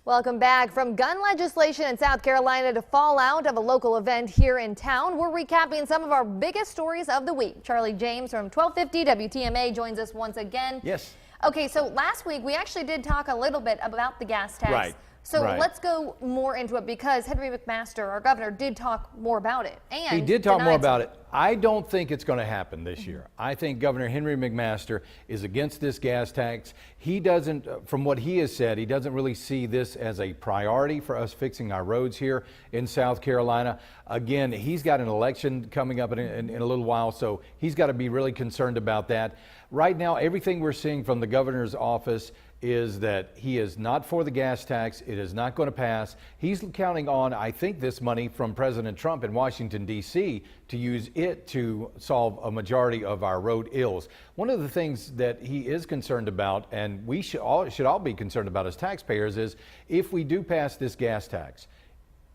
Welcome back. From gun legislation in South Carolina to fallout of a local event here in town, we're recapping some of our biggest stories of the week. Charlie James from 1250 WTMA joins us once again. Yes. Okay, so last week we actually did talk a little bit about the gas tax. Right. So let's go more into it because Henry McMaster, our governor, did talk more about it. And he did talk more about it. I don't think it's going to happen this year. I think Governor Henry McMaster is against this gas tax. He doesn't, from what he has said, he doesn't really see this as a priority for us fixing our roads here in South Carolina. Again, he's got an election coming up in a little while, so he's got to be really concerned about that. Right now, everything we're seeing from the governor's office is that he is not for the gas tax. It is not going to pass. He's counting on, I think, this money from President Trump in Washington, D.C. to use it to solve a majority of our road ills. One of the things that he is concerned about, and we should all be concerned about as taxpayers, is if we do pass this gas tax,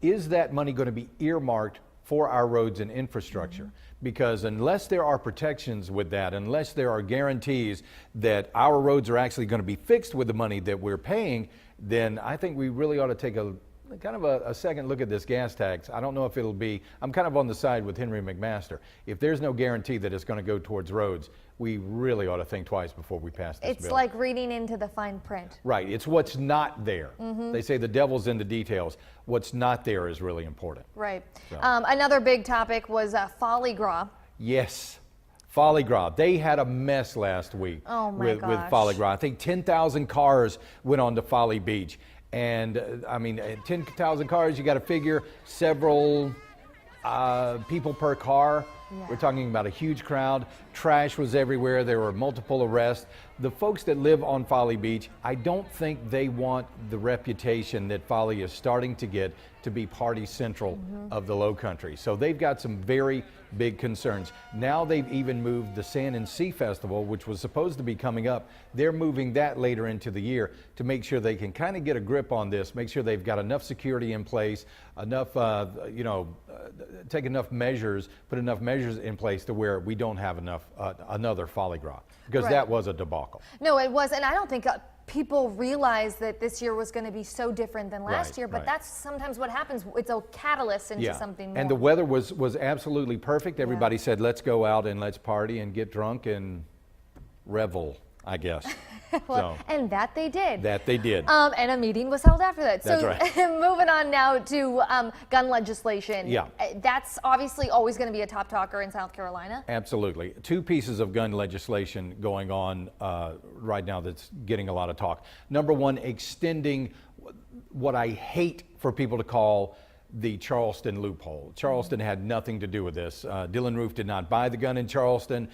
is that money going to be earmarked for our roads and infrastructure? Because unless there are protections with that, unless there are guarantees that our roads are actually going to be fixed with the money that we're paying, then I think we really ought to take a second look at this gas tax. I don't know if it'll be, I'm kind of on the side with Henry McMaster. If there's no guarantee that it's going to go towards roads, we really ought to think twice before we pass this bill. It's like reading into the fine print. Right. It's what's not there. They say the devil's in the details. What's not there is really important. Right. So. Another big topic was Folly Gras. Yes. Folly Gras. They had a mess last week with Folly Gras. I think 10,000 cars went on to Folly Beach. And I mean, 10,000 cars, you got to figure several people per car. Yeah. We're talking about a huge crowd. Trash was everywhere. There were multiple arrests. The folks that live on Folly Beach, I don't think they want the reputation that Folly is starting to get to be party central of the Low Country. So they've got some very big concerns. Now they've even moved the Sand and Sea Festival, which was supposed to be coming up. They're moving that later into the year to make sure they can kind of get a grip on this, make sure they've got enough security in place, enough, take enough measures, put enough measures in place to where we don't have enough, another Folly Gras, because that was a debacle. No, it was, and I don't think people realize that this year was going to be so different than last year, but that's sometimes what happens. It's a catalyst into something more. And the weather was absolutely perfect. Everybody said, let's go out and let's party and get drunk and revel, I guess. Well, and that they did. That they did. And a meeting was held after that. That's so right. Moving on now to gun legislation. Yeah. That's obviously always going to be a top talker in South Carolina. Absolutely. Two pieces of gun legislation going on right now that's getting a lot of talk. Number one, extending what I hate for people to call the Charleston loophole. Charleston had nothing to do with this. Dylan Roof did not buy the gun in Charleston.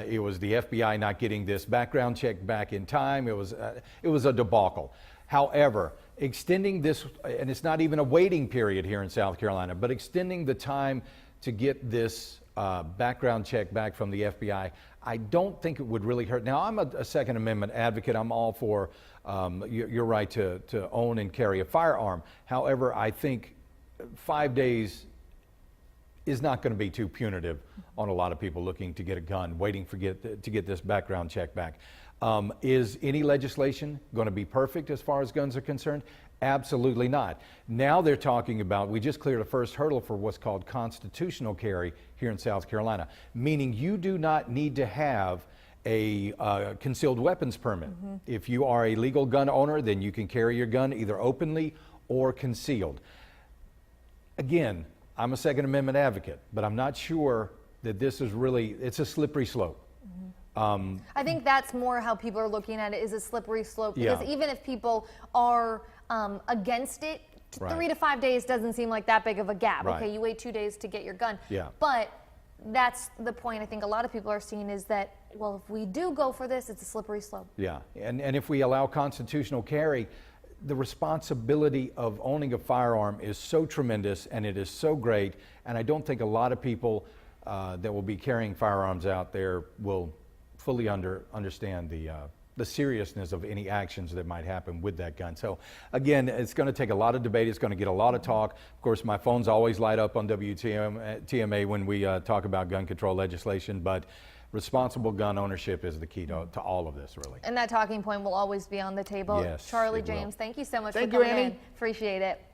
It was the FBI not getting this background check back in time. It was a debacle. However, extending this, and it's not even a waiting period here in South Carolina, but extending the time to get this background check back from the FBI, I don't think it would really hurt. Now, I'm a Second Amendment advocate. I'm all for your right to own and carry a firearm. However, I think 5 days is not going to be too punitive on a lot of people looking to get a gun, waiting to get this background check back. Is any legislation going to be perfect as far as guns are concerned? Absolutely not. Now they're talking about, we just cleared a first hurdle for what's called constitutional carry here in South Carolina, meaning you do not need to have a concealed weapons permit. If you are a legal gun owner, then you can carry your gun either openly or concealed. Again, I'm a Second Amendment advocate, but I'm not sure that this is really, it's a slippery slope. I think that's more how people are looking at it, is a slippery slope, because even if people are against it, 3 to 5 days doesn't seem like that big of a gap. Okay, you wait 2 days to get your gun. But that's the point I think a lot of people are seeing, is that, well, if we do go for this, it's a slippery slope. Yeah, and if we allow constitutional carry, the responsibility of owning a firearm is so tremendous and it is so great, and I don't think a lot of people that will be carrying firearms out there will fully understand the seriousness of any actions that might happen with that gun. So again, it's going to take a lot of debate. It's going to get a lot of talk. Of course, my phones always light up on WTMA when we talk about gun control legislation, but responsible gun ownership is the key to all of this, really. And that talking point will always be on the table. Yes, Charlie, it will. James, thank you so much Thank for coming you, Annie. in. Appreciate it.